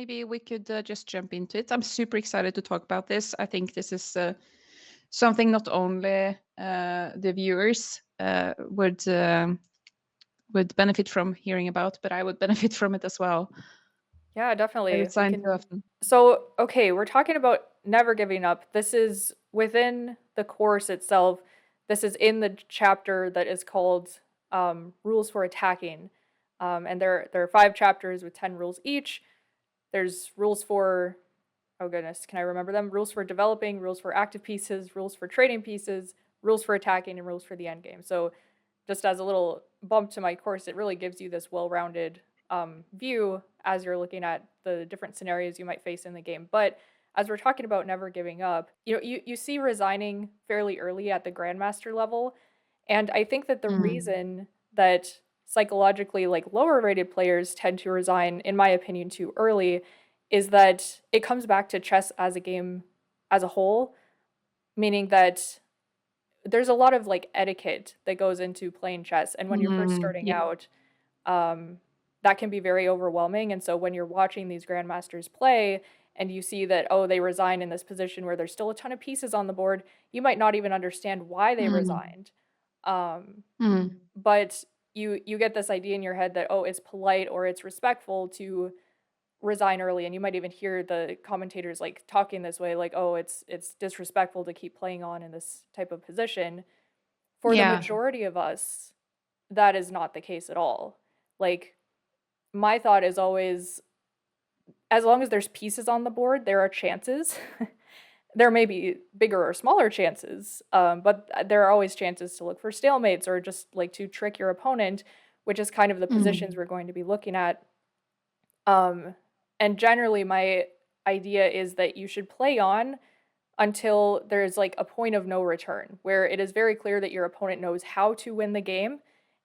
maybe we could just jump into it. I'm super excited to talk about this. I think this is something not only the viewers would benefit from hearing about, but I would benefit from it as well. Yeah, I definitely. We resign too can. often. So, okay, we're talking about never giving up. This is within the course itself. This is in the chapter that is called Rules for Attacking. And there are 5 chapters with 10 rules each. There's rules for, oh goodness, can I remember them? Rules for developing, rules for active pieces, rules for trading pieces, rules for attacking, and rules for the end game. So, just as a little bump to my course, it really gives you this well-rounded view as you're looking at the different scenarios you might face in the game. But as we're talking about never giving up, you see resigning fairly early at the grandmaster level, and I think that the Mm. reason that psychologically like lower rated players tend to resign, in my opinion, too early, is that it comes back to chess as a game as a whole, meaning that there's a lot of like etiquette that goes into playing chess, and when you're first Mm. starting Yeah. out, um, that can be very overwhelming. And so when you're watching these grandmasters play and you see that, oh, they resign in this position where there's still a ton of pieces on the board, you might not even understand why they Mm. resigned. Um, Mm. but you get this idea in your head that, oh, it's polite or it's respectful to resign early, and you might even hear the commentators like talking this way, like, oh, it's disrespectful to keep playing on in this type of position. For the Yeah. majority of us, that is not the case at all. Like, my thought is always, as long as there's pieces on the board, there are chances. There may be bigger or smaller chances, but there are always chances to look for stalemates or just like to trick your opponent, which is kind of the positions Mm. we're going to be looking at. Um, and generally, my idea is that you should play on until there's like a point of no return where it is very clear that your opponent knows how to win the game.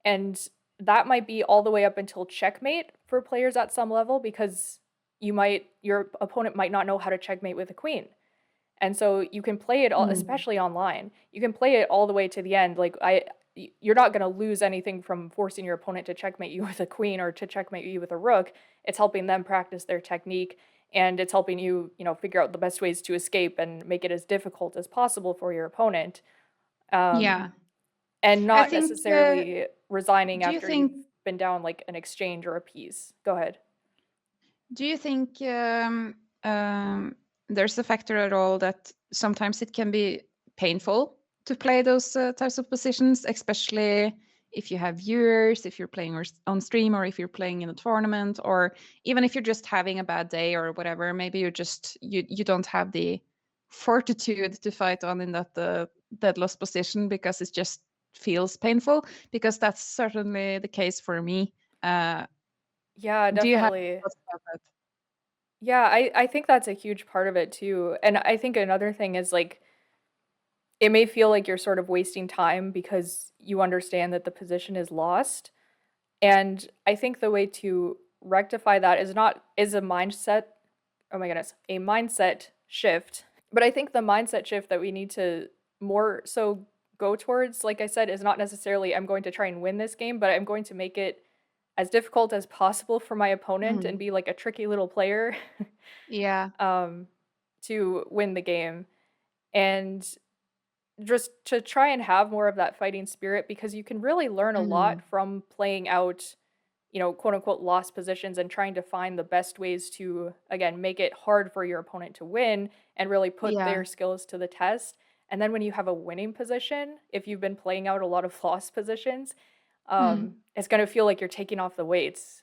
And that might be all the way up until checkmate for players at some level, because your opponent might not know how to checkmate with a queen. And so you can play it all, Mm. especially online. You can play it all the way to the end. You're not going to lose anything from forcing your opponent to checkmate you with a queen or to checkmate you with a rook. It's helping them practice their technique, and it's helping you, figure out the best ways to escape and make it as difficult as possible for your opponent. Um, Yeah. and I not think. necessarily resigning Do you after you've think? been down like an exchange or a piece. Go ahead. Do you think there's a factor at all that sometimes it can be painful to play those types of positions, especially if you have viewers, if you're playing on stream, or if you're playing in a tournament, or even if you're just having a bad day or whatever? Maybe you don't have the fortitude to fight on in that dead loss position because it just feels painful. Because that's certainly the case for me. Uh, Yeah, do you have definitely. thoughts about that? Yeah, I think that's a huge part of it too. And I think another thing is like it may feel like you're sort of wasting time because you understand that the position is lost. And I think the way to rectify that is a mindset, oh my goodness, a mindset shift. But I think the mindset shift that we need to more so go towards, like I said, is not necessarily I'm going to try and win this game, but I'm going to make it as difficult as possible for my opponent and Mm. be like a tricky little player Yeah. um, to win the game. And just to try and have more of that fighting spirit, because you can really learn a lot Mm. from playing out, quote unquote lost positions and trying to find the best ways to again make it hard for your opponent to win and really put Yeah. their skills to the test. And then when you have a winning position, if you've been playing out a lot of lost positions, Mm. it's going to feel like you're taking off the weights.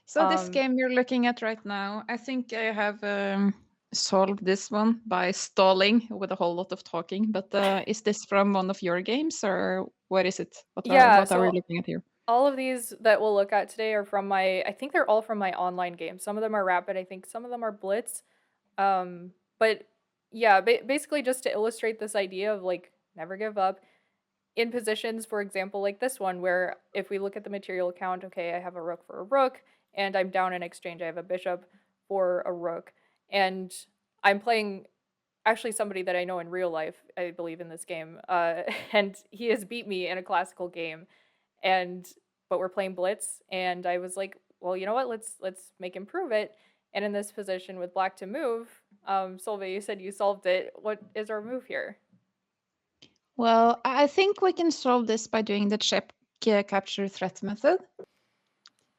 So this Um, game you're looking at right now, I think I have solved this one by stalling with a whole lot of talking. But is this from one of your games, or what is it? yeah, What are we so looking at here? all of these that we'll look at today are from I think they're all from my online game. Some of them are Rapid, I think some of them are Blitz. But yeah, basically just to illustrate this idea of like never give up in positions, for example, like this one, where if we look at the material account, okay, I have a rook for a rook, and I'm down in exchange, I have a bishop for a rook, and I'm playing actually somebody that I know in real life, I believe in this game, and he has beat me in a classical game, and but we're playing Blitz, and I was like, well, you know what? Let's make him prove it. And in this position with black to move, Solveig, you said you solved it. What is our move here? Well, I think we can solve this by doing the check capture threat method.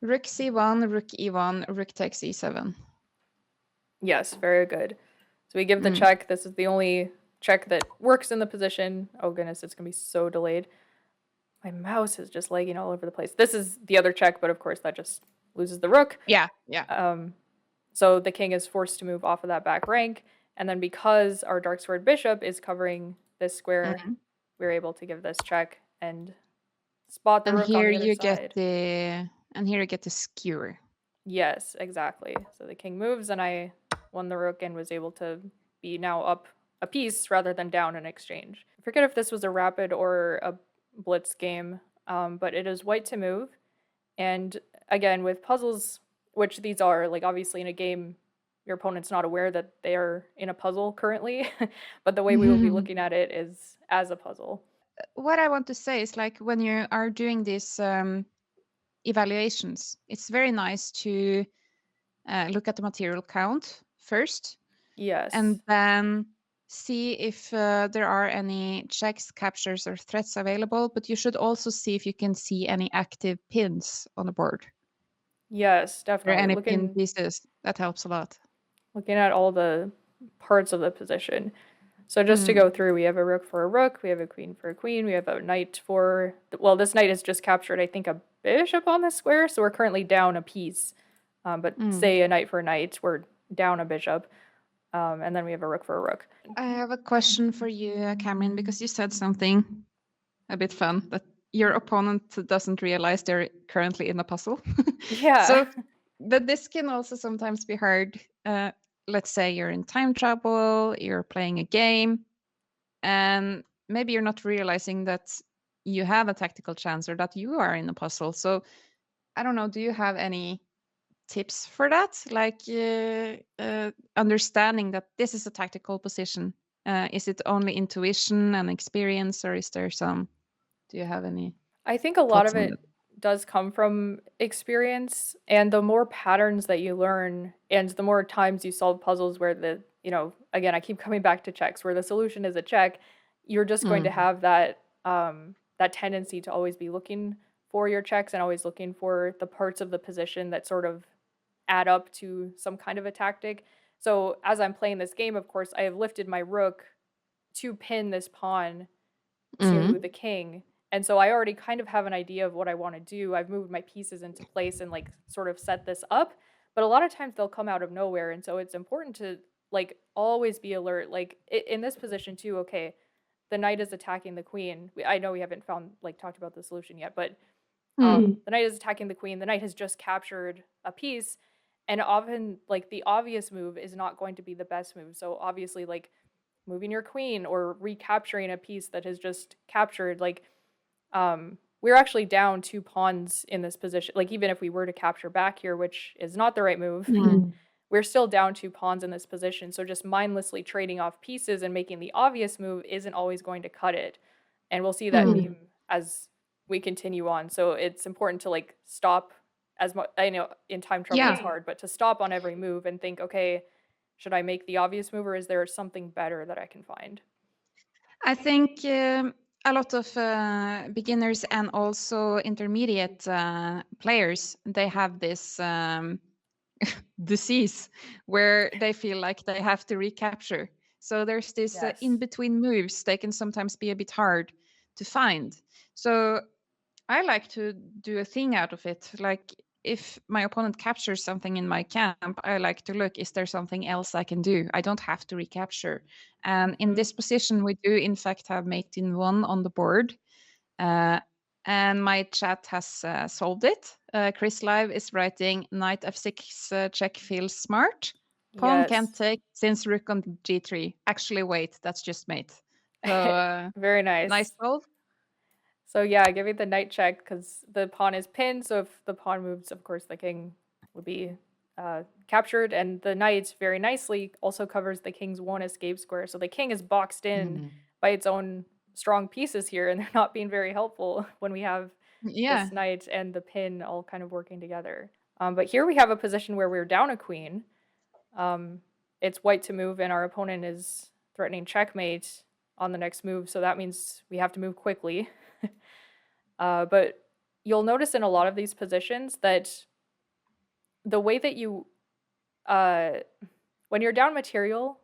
Rook c1, rook e1, rook takes e7. Yes, very good. So we give the check. This is the only check that works in the position. Oh goodness, it's gonna be so delayed. My mouse is just lagging all over the place. This is the other check, but of course that just loses the rook. Yeah. So the king is forced to move off of that back rank, and then because our dark squared bishop is covering this square, we're able to give this check and spot the And rook here on the other you side. get the skewer. Yes, exactly. So the king moves, and I won the rook and was able to be now up a piece rather than down in exchange. I forget if this was a rapid or a blitz game, but it is white to move. And again, with puzzles, which these are, like obviously in a game, your opponent's not aware that they are in a puzzle currently, but the way we will be looking at it is as a puzzle. What I want to say is, like, when you are doing these evaluations, it's very nice to look at the material count first, Yes. and then see if there are any checks, captures, or threats available. But you should also see if you can see any active pins on the board. Yes, There definitely. are any pin pieces. That helps a lot. Looking at all the parts of the position. So just to go through, we have a rook for a rook, we have a queen for a queen, we have a knight for, well, this knight has just captured, I think, a bishop on this square, so we're currently down a piece. But say a knight for a knight, we're down a bishop. And then we have a rook for a rook. I have a question for you, Kamryn, because you said something a bit fun, that your opponent doesn't realize they're currently in a puzzle. Yeah. So, but this can also sometimes be hard. Let's say you're in time trouble, you're playing a game, and maybe you're not realizing that you have a tactical chance or that you are in a puzzle. So, I don't know, do you have any tips for that? Like understanding that this is a tactical position. Is it only intuition and experience, or is there some? Do you have any I think a lot thoughts of on it that? does come from experience, and the more patterns that you learn and the more times you solve puzzles where again, I keep coming back to checks where the solution is a check, you're just going to have that that tendency to always be looking for your checks and always looking for the parts of the position that sort of add up to some kind of a tactic. So as I'm playing this game, of course, I have lifted my rook to pin this pawn to the king. And so I already kind of have an idea of what I want to do. I've moved my pieces into place and like sort of set this up. But a lot of times they'll come out of nowhere. And so it's important to like always be alert. Like in this position too, okay, the knight is attacking the queen. I know we haven't talked about the solution yet, but the knight is attacking the queen. The knight has just captured a piece. And often like the obvious move is not going to be the best move. So obviously like moving your queen or recapturing a piece that has just captured, we're actually down 2 pawns in this position. Like even if we were to capture back here, which is not the right move, we're still down 2 pawns in this position. So just mindlessly trading off pieces and making the obvious move isn't always going to cut it. And we'll see that meme as we continue on. So it's important to like stop as much. I know in time trouble it's hard, but to stop on every move and think, okay, should I make the obvious move or is there something better that I can find? I think a lot of beginners and also intermediate players, they have this disease where they feel like they have to recapture. So there's this in between moves. They can sometimes be a bit hard to find. So I like to do a thing out of it. Like if my opponent captures something in my camp, I like to look, is there something else I can do? I don't have to recapture. And in this position, we do in fact have mate in 1 on the board. And my chat has solved it. Chris Live is writing knight f6 check feels smart. Pawn can't take since rook on g3. Actually, wait, that's just mate. So very nice. Nice solve. So yeah, giving the knight check because the pawn is pinned. So if the pawn moves, of course, the king would be captured. And the knight very nicely also covers the king's 1 escape square. So the king is boxed in by its own strong pieces here, and they're not being very helpful when we have this knight and the pin all kind of working together. But here we have a position where we're down a queen. It's white to move, and our opponent is threatening checkmate on the next move, so that means we have to move quickly. But you'll notice in a lot of these positions that the way that you, when you're down material,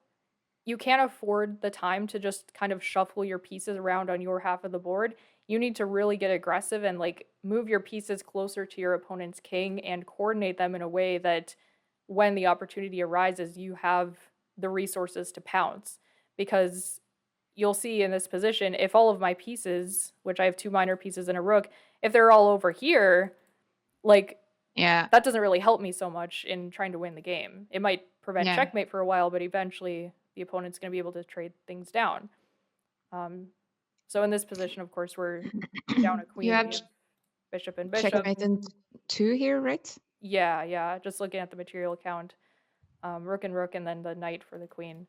you can't afford the time to just kind of shuffle your pieces around on your half of the board. You need to really get aggressive and like move your pieces closer to your opponent's king and coordinate them in a way that when the opportunity arises, you have the resources to pounce. Because you'll see in this position, if all of my pieces, which I have 2 minor pieces and a rook, if they're all over here, like Yeah. that doesn't really help me so much in trying to win the game. It might prevent Yeah. checkmate for a while, but eventually the opponent's going to be able to trade things down. So in this position, of course, we're down a queen. You have We have bishop and bishop. checkmate in 2 here, right? Yeah. Just looking at the material count. Rook and rook, and then the knight for the queen.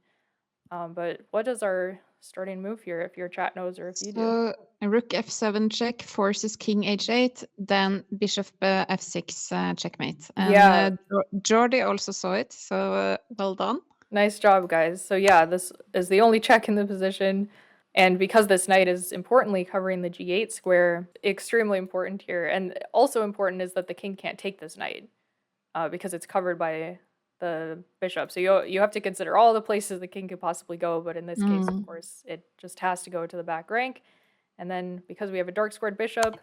But what is our starting move here, if your chat knows or if you do? So a rook f7 check forces king h8, then bishop f6 checkmate. And Yeah. Jordi also saw it, so well done. Nice job, guys. So yeah, this is the only check in the position. And because this knight is importantly covering the g8 square, extremely important here. And also important is that the king can't take this knight because it's covered by the bishop. So you have to consider all the places the king could possibly go. But in this case, of course, it just has to go to the back rank. And then because we have a dark squared bishop,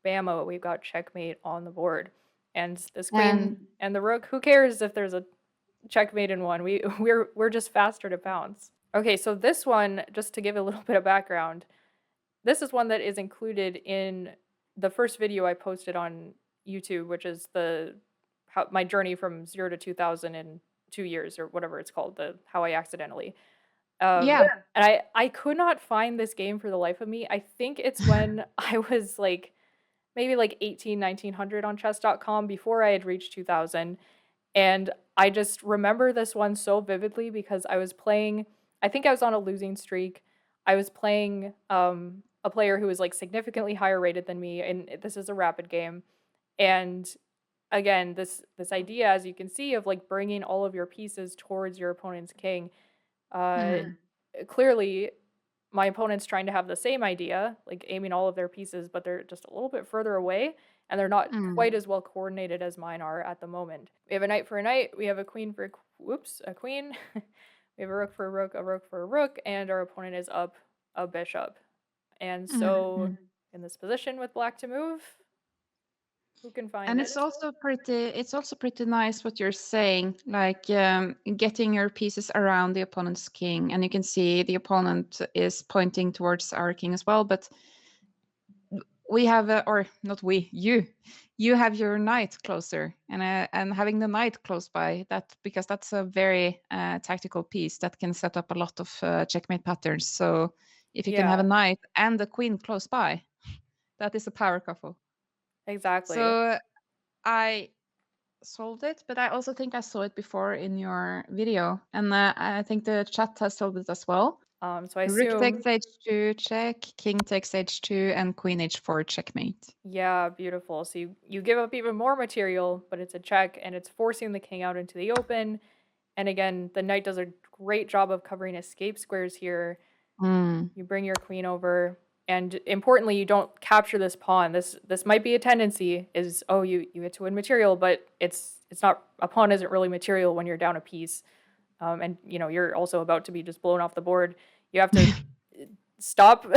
bammo, we've got checkmate on the board. And this queen and the rook, who cares if there's a checkmate in one? We're just faster to pounce. Okay, so this one, just to give a little bit of background, this is one that is included in the first video I posted on YouTube, which is my journey from 0 to 2000 in 2 years, or whatever it's called, how I accidentally. Yeah. And I could not find this game for the life of me. I think it's when I was like maybe like 1900 on chess.com, before I had reached 2000. And I just remember this one so vividly because I was playing, I think I was on a losing streak. I was playing a player who was like significantly higher rated than me, and this is a rapid game. And again, this idea, as you can see, of like bringing all of your pieces towards your opponent's king, clearly my opponent's trying to have the same idea, like aiming all of their pieces, but they're just a little bit further away, and they're not quite as well coordinated as mine are at the moment. We have a knight for a knight, we have a queen for a queen, we have a rook for a rook, a rook for a rook, and our opponent is up a bishop. And so in this position with black to move, who can find And it? it's also pretty nice what you're saying, like getting your pieces around the opponent's king, and you can see the opponent is pointing towards our king as well. But we have, or not we, you have your knight closer, and having the knight close by, because that's a very tactical piece that can set up a lot of checkmate patterns. So if you can have a knight and the queen close by, that is a power couple. Exactly. So I solved it, but I also think I saw it before in your video, and I think the chat has solved it as well. So I Rook assume takes h2 check, king takes h2, and queen h4 checkmate. Yeah, beautiful. So you give up even more material, but it's a check, and it's forcing the king out into the open. And again, the knight does a great job of covering escape squares here. You bring your queen over, and importantly, you don't capture this pawn. This might be a tendency, is you get to win material, but it's not. A pawn isn't really material when you're down a piece, and you're also about to be just blown off the board. You have to stop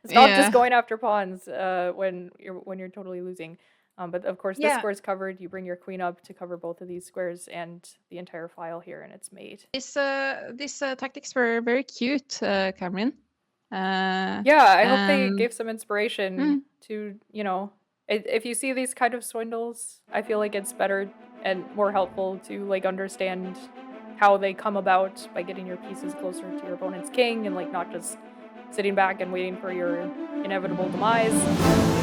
just going after pawns when you're totally losing. But of course, this square is covered. You bring your queen up to cover both of these squares and the entire file here, and it's mate. These tactics were very cute, Kamryn. Yeah, I hope they gave some inspiration to, if you see these kind of swindles, I feel like it's better and more helpful to like understand how they come about by getting your pieces closer to your opponent's king and like not just sitting back and waiting for your inevitable demise.